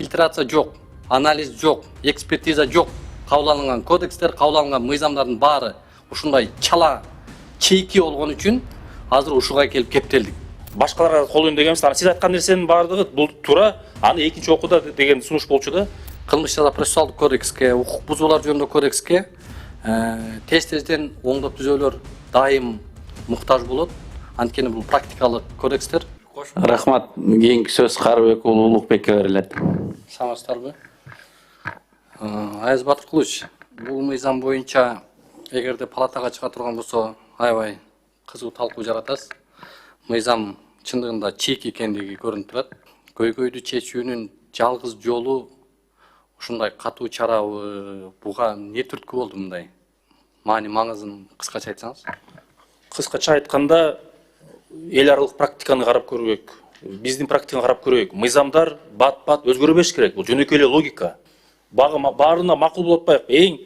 фильтрация жоқ, анализ жоқ, экспертиза жоқ. Кабыл алынган кодекстер, кабыл алынган мыйзамдардын баары ушундай чала, чейки болгон үчүн азыр ушуга келип кептелдик. Башкаларга кол өндөгөнбүз. Сиз айткан нерсенин баардыгы бул туура. Аны экинчи окууда деген сунуш болчу да. Кылмыш жаза процессуалдык кодекске, укук бузуулар жөнүндө кодекске тез-тезден оңдоп түзөөлөр дайым муктаж болот. Анткени бул практикалык кодекстер. Рахмат. Кийинки сөз Карыбек уулу Улукбекке берилет. Саламатсыздарбы? Аяз Батыркулович, бул мыйзам боюнча эгерде палатага чыга турган болсо, аябай кызуу талкуу жаратасыз. Мыйзам чындыгында чийки экендиги көрүнүп турат. Көйгөйдү чечүүнүн жалгыз жолу ушундай катуу чарабы, буга эмне түрткү болду мындай? Маани маңызын кыскача айтсаңыз. Кыскача айтканда, эл аралык практиканы карап көрөйүк. Биздин практиканы карап көрөйүк. Мыйзамдар бат-бат өзгөрбөш керек. Бул жөнөкөй эле логика. Баарына макул болуп атпайбы? Эң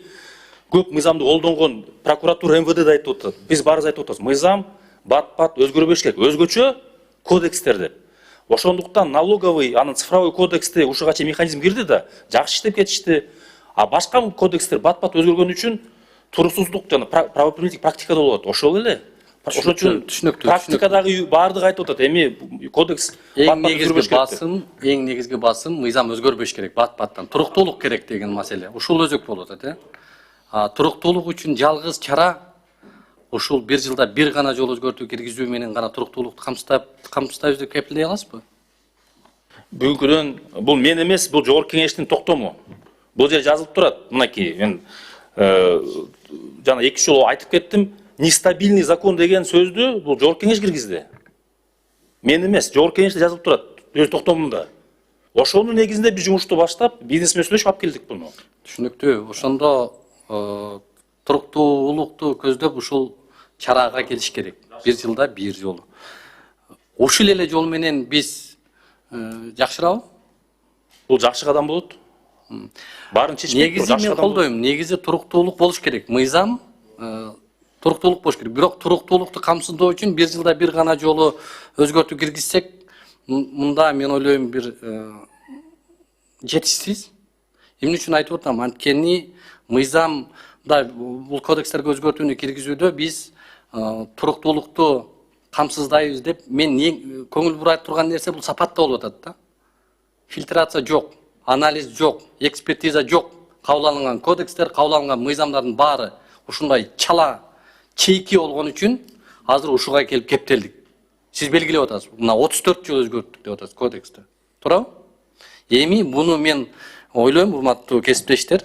көп мыйзамды колдонгон прокуратура, МВД да айтып атат. Биз баарыбыз айтып атабыз. Мыйзам бат-бат өзгөрбөш керек. Өзгөчө кодекстер деп. Ошондуктан налоговый, анын цифровой кодексте ушуга чейин механизм кирди да, жакшы иштеп кетишти. А башка кодекстер бат-бат өзгөргөн үчүн туруксуздук жана правоприменительдик практикада болот. Ошол эле. Ошон үчүн практикадагы баардыгы айтып атат. Эми кодекс эң негизги басым мыйзам өзгөрбөш керек, бат-баттан. Туруктуулук керек деген маселе. Ушул өзөк болуп атат, туруктуулук үчүн жалгыз чара ушул бир жылда бир гана жол өзгөртүү киргизүү менен гана туруктуулукту камсыздайбыз деп кепилдей аласызбы? Бүгүнкүдөн бул мен эмес, бул жогорку кеңештин токтому. Бул жер жазылып турат. Мынакей мен жана эки жолу айтып кеттим. Нестабильный закон деген сөздү бул жогорку кеңеш киргизди. Мен эмес, жогорку кеңеште жазылып турат. Өз токтомунда. Ошонун негизинде биз жумушту баштап, бизнес менен сүйлөшүп алып келдик буну. Түшүнүктүү. Ошондо туруктуулукту көздөп ушул чарага келиш керек. Бир жылда бир жолу. Ушул эле жол менен биз жакшырабы? Бул жакшы кадам болот. Баарын чечпейт. Негизи мен колдойм. Негизи туруктуулук болуш керек. Мыйзам туруктуулук болуш керек. Бирок туруктуулукту камсыздоо үчүн бир жылда бир гана жолу өзгөртүү киргизсек, мында мен ойлойм бир жетишсиз. Эмне үчүн айтып атам? Анткени мыйзамда бул кодекстерге өзгөртүүнү киргизүүдө биз туруктуулукту камсыздайбыз деп мен көңүл бура турган нерсе бул сапатта болуп атат да. Фильтрация жок, анализ жок, экспертиза жок. Кабыл алынган кодекстер, кабыл алынган мыйзамдардын баары ушундай чала, чейки болгон үчүн азыр ушуга келип кептелдик. Сиз белгилеп атасыз. Мына 34 жыл өзгөрттүк деп атасыз кодексте. Туурабы? Эми буну мен ойлойм, урматтуу кесиптештер,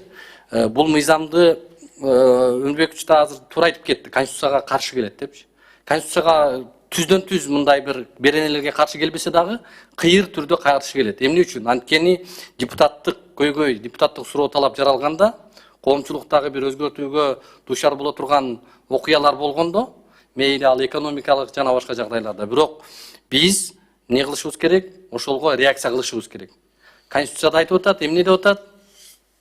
бул мыйзамды Өнбекович да азыр туура айтып кетти. Конституцияга каршы келет депчи. Конституцияга түздөн түз мындай бир беренелерге каршы келбесе дагы кыйыр түрдө каршы келет. Эмне үчүн? Анткени депутаттык көйгөй, депутаттык суроо талап жаралганда, коомчулуктагы бир өзгөртүүгө дуушар боло турган окуялар болгондо, мейли ал экономикалык жана башка жагдайларда. Бирок биз эмне кылышыбыз керек? Ошолго реакция кылышыбыз керек. Конституцияда айтып атат, эмне деп атат?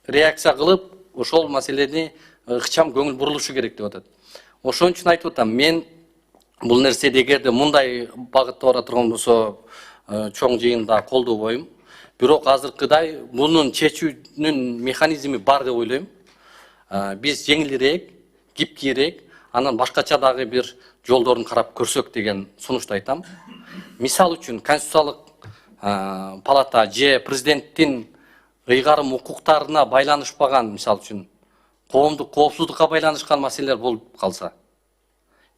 Реакция кылып, ошол маселени ыкчам көңүл бурулушу керек деп атат. Ошон үчүн айтып атам, мен бул нерседе эгерде мындай багытта бара турган болсо, чоң жыйында колдобойм. Бирок азыркыдай мунун чечүүнүн механизми бар деп ойлойм. Биз жеңилирээк, кипкийирээк, анан башкача дагы бир жолдорун карап көрсөк деген сунушту айтам. Мисал үчүн Конституциялык палата же президенттин ыйгарым укуктарына байланышпаган, мисал үчүн коомдук коопсуздукка байланышкан маселелер болуп калса,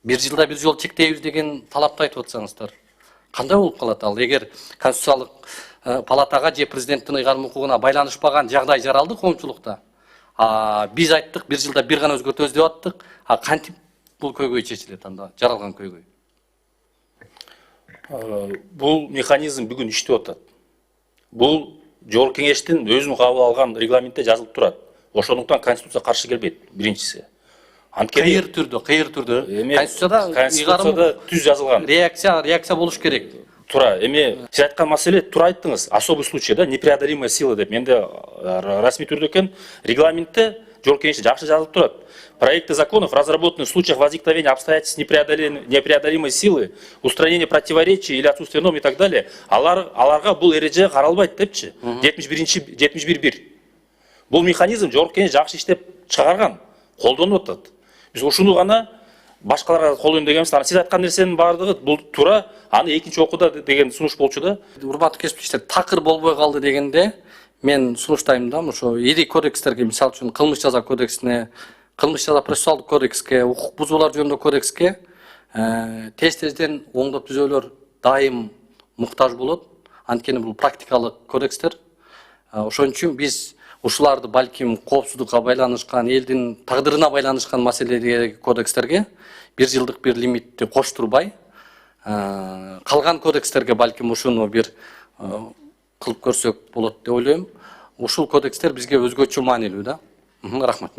бир жылда бир жол чектейбиз деген талапты айтып атсаңыздар, кандай болуп калат ал? Эгер Конституциялык палатага же президенттин ыйгарым укугуна байланышпаган жагдай жаралды коомчулукта, биз айттык бир жылда бир гана өзгөртөбүз деп аттык, кантип бул көйгөй чечилет анда, жаралган көйгөй? Бул механизм бүгүн иштеп атат. Бул жогорку кеңештин өзүнүн кабыл алган регламентте жазылып турат. Ошондуктан Конституция каршы келбейт, биринчиси. Кыйыр түрдө Конституцияда түз жазылган. Реакция болуш керек. Туура, эми сиз айткан маселе туура айттыңыз. Особый случай да, непреодолимая сила деп. Менде расмий түрдө экен, регламентте жолкениште жакшы жазылып турат. Проекты законов разработаны в случаях возникновения обстоятельств непреодолимой силы, устранения противоречий или отсутствия норм и так далее. Аларга бул эреже каралбайт депчи. 71-1. Бул механизм жолкениш жакшы иштеп чыгарган, колдонуп атат. Биз ушуну гана башкаларга колдойм дегенбиз. Сиз айткан нерсенин баардыгы бул туура, аны экинчи окууда деген сунуш болчу да. Урматтуу кесиптештер, такыр болбой калды дегенде мен сунуштайм да, ошо ири кодекстерге, мисалы үчүн кылмыш жаза кодексине, кылмыш жаза процессуалдык кодекске, укук бузуулар жөнүндө кодекске тез-тезден оңдоп түзөөлөр дайым муктаж болот. Анткени бул практикалык кодекстер. Ошон үчүн биз ушуларды балким коопсуздукка байланышкан, элдин тагдырына байланышкан маселелердеги кодекстерге 1 жылдык бир лимитти коштурбай, калган кодекстерге балким ушуну бир кылып көрсөк болот деп ойлойм. Ушул кодекстер бизге өзгөчө маанилүү да. Рахмат.